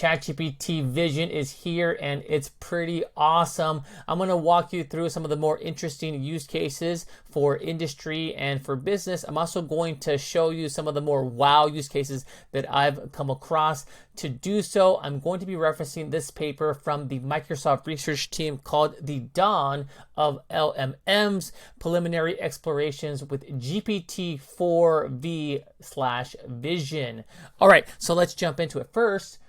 ChatGPT Vision is here and it's pretty awesome. I'm going to walk you through some of the more interesting use cases for industry and for business. I'm also going to show you some of the more wow use cases that I've come across. To do so, I'm going to be referencing this paper from the Microsoft research team called The Dawn of LMMs, Preliminary Explorations with GPT-4V/Vision. All right, so let's jump into it. First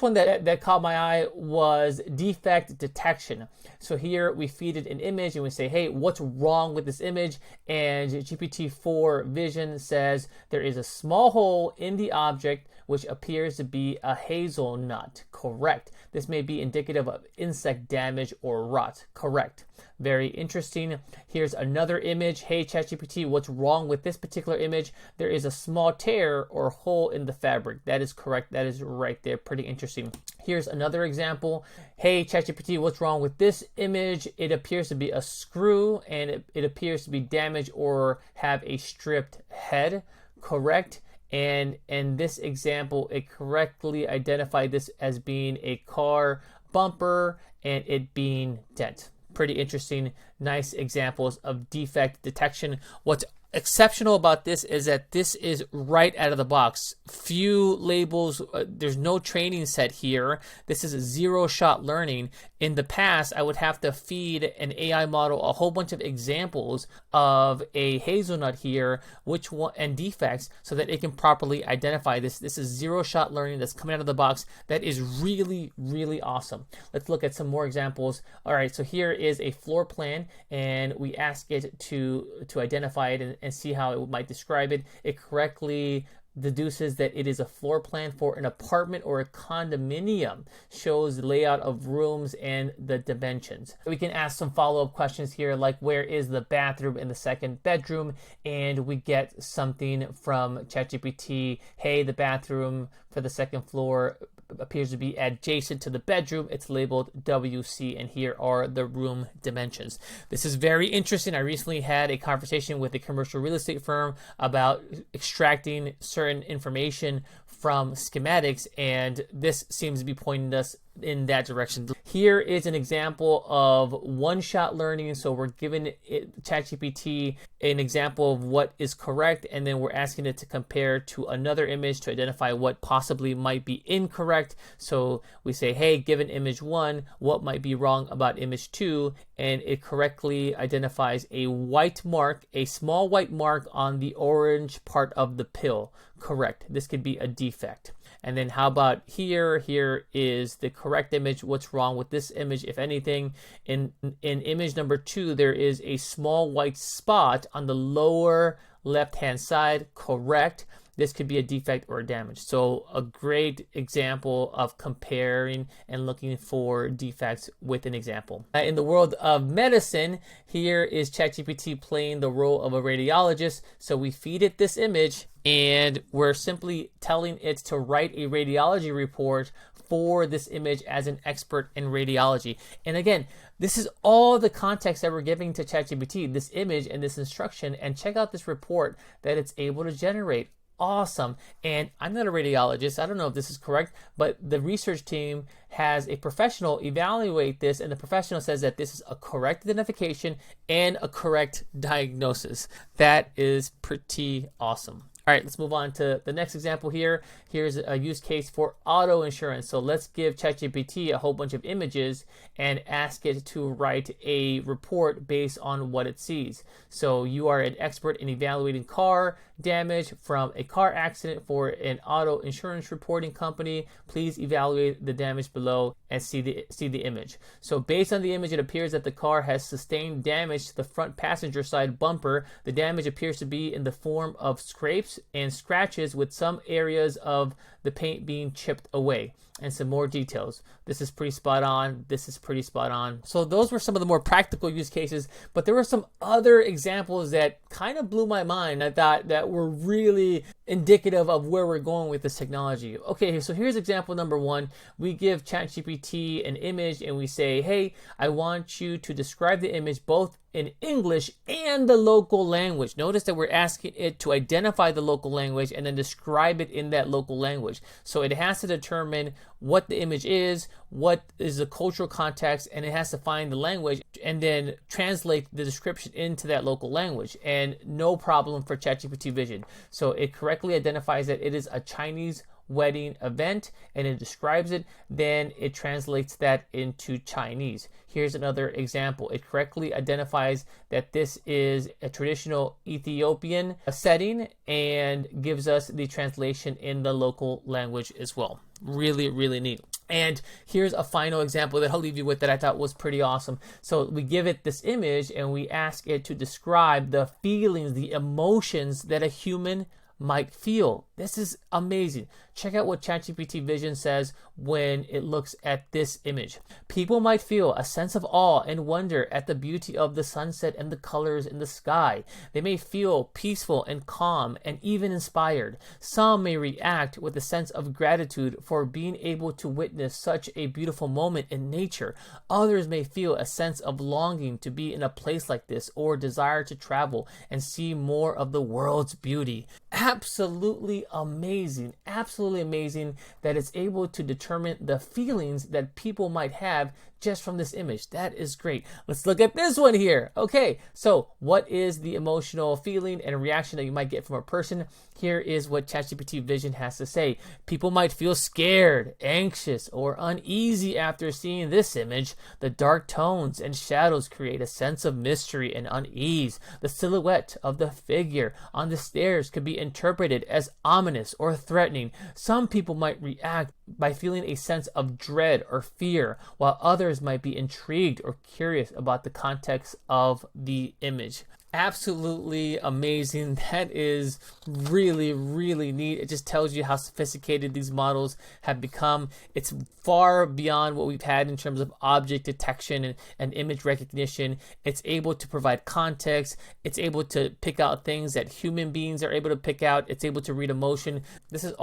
one that caught my eye was defect detection. So here we feed it an image and we say, hey, what's wrong with this image? And GPT-4 Vision says there is a small hole in the object which appears to be a hazelnut. Correct. This may be indicative of insect damage or rot. Correct. Very interesting. Here's another image. Hey, ChatGPT, what's wrong with this particular image? There is a small tear or hole in the fabric. That is correct. That is right there. Pretty interesting. Here's another example. Hey, ChatGPT, what's wrong with this image? It appears to be a screw and it appears to be damaged or have a stripped head. Correct. And in this example, it correctly identified this as being a car bumper and it being dent. Pretty interesting, nice examples of defect detection. What's exceptional about this is that this is right out of the box. Few labels, there's no training set here. This is a zero-shot learning. In the past, I would have to feed an AI model a whole bunch of examples of a hazelnut here, which one and defects, so that it can properly identify this. This is zero-shot learning that's coming out of the box. That is really, really awesome. Let's look at some more examples. All right, so here is a floor plan, and we ask it to identify it and see how it might describe it. It correctly deduces that it is a floor plan for an apartment or a condominium, shows the layout of rooms and the dimensions. We can ask some follow-up questions here, like where is the bathroom in the second bedroom, and we get something from ChatGPT. Hey, the bathroom for the second floor appears to be adjacent to the bedroom. It's labeled WC, and here are the room dimensions. This is very interesting. I recently had a conversation with a commercial real estate firm about extracting certain information from schematics, and this seems to be pointing us in that direction. Here is an example of one-shot learning. So we're giving ChatGPT an example of what is correct, and then we're asking it to compare to another image to identify what possibly might be incorrect. So we say, hey, given image 1, what might be wrong about image 2? And it correctly identifies a white mark, a small white mark on the orange part of the pill. Correct. This could be a defect. And then how about here? Here is the correct image. What's wrong with this image, if anything? In image number 2, there is a small white spot on the lower left-hand side. Correct. This could be a defect or a damage. So a great example of comparing and looking for defects with an example. In the world of medicine, here is ChatGPT playing the role of a radiologist. So we feed it this image, and we're simply telling it to write a radiology report for this image as an expert in radiology. And again, this is all the context that we're giving to ChatGPT, this image and this instruction, and check out this report that it's able to generate. Awesome. And I'm not a radiologist. I don't know if this is correct, but the research team has a professional evaluate this, and the professional says that this is a correct identification and a correct diagnosis. That is pretty awesome. All right, let's move on to the next example here. Here's a use case for auto insurance. So let's give ChatGPT a whole bunch of images and ask it to write a report based on what it sees. So you are an expert in evaluating car damage from a car accident for an auto insurance reporting company. Please evaluate the damage below and see the image. So based on the image, it appears that the car has sustained damage to the front passenger side bumper. The damage appears to be in the form of scrapes and scratches, with some areas of the paint being chipped away, and some more details. This is pretty spot on. This is pretty spot on. So those were some of the more practical use cases, but there were some other examples that kind of blew my mind. I thought that were really indicative of where we're going with this technology. Okay, so here's example number 1. We give ChatGPT an image and we say, hey, I want you to describe the image both in English and the local language. Notice that we're asking it to identify the local language and then describe it in that local language. So it has to determine what the image is, what is the cultural context, and it has to find the language and then translate the description into that local language. And no problem for ChatGPT Vision. So it correctly identifies that it is a Chinese wedding event and it describes it, then it translates that into Chinese. Here's another example. It correctly identifies that this is a traditional Ethiopian setting and gives us the translation in the local language as well. Really, really neat. And here's a final example that I'll leave you with that I thought was pretty awesome. So we give it this image and we ask it to describe the feelings, the emotions that a human might feel. This is amazing. Check out what ChatGPT Vision says when it looks at this image. People might feel a sense of awe and wonder at the beauty of the sunset and the colors in the sky. They may feel peaceful and calm and even inspired. Some may react with a sense of gratitude for being able to witness such a beautiful moment in nature. Others may feel a sense of longing to be in a place like this or desire to travel and see more of the world's beauty. Absolutely amazing. Absolutely amazing that it's able to determine the feelings that people might have just from this image. That is great. Let's look at this one here. Okay, so what is the emotional feeling and reaction that you might get from a person? Here is what ChatGPT Vision has to say. People might feel scared, anxious, or uneasy after seeing this image. The dark tones and shadows create a sense of mystery and unease. The silhouette of the figure on the stairs could be interpreted as ominous or threatening. Some people might react by feeling a sense of dread or fear, while others might be intrigued or curious about the context of the image. Absolutely amazing. That is really, really neat. It just tells you how sophisticated these models have become. It's far beyond what we've had in terms of object detection and image recognition. It's able to provide context. It's able to pick out things that human beings are able to pick out. It's able to read emotion. This is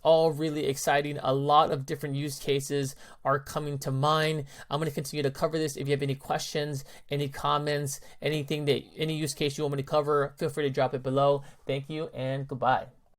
all really exciting. A lot of different use cases are coming to mind. I'm going to continue to cover this. If you have any questions, any comments, any use case you want me to cover, feel free to drop it below. Thank you and goodbye.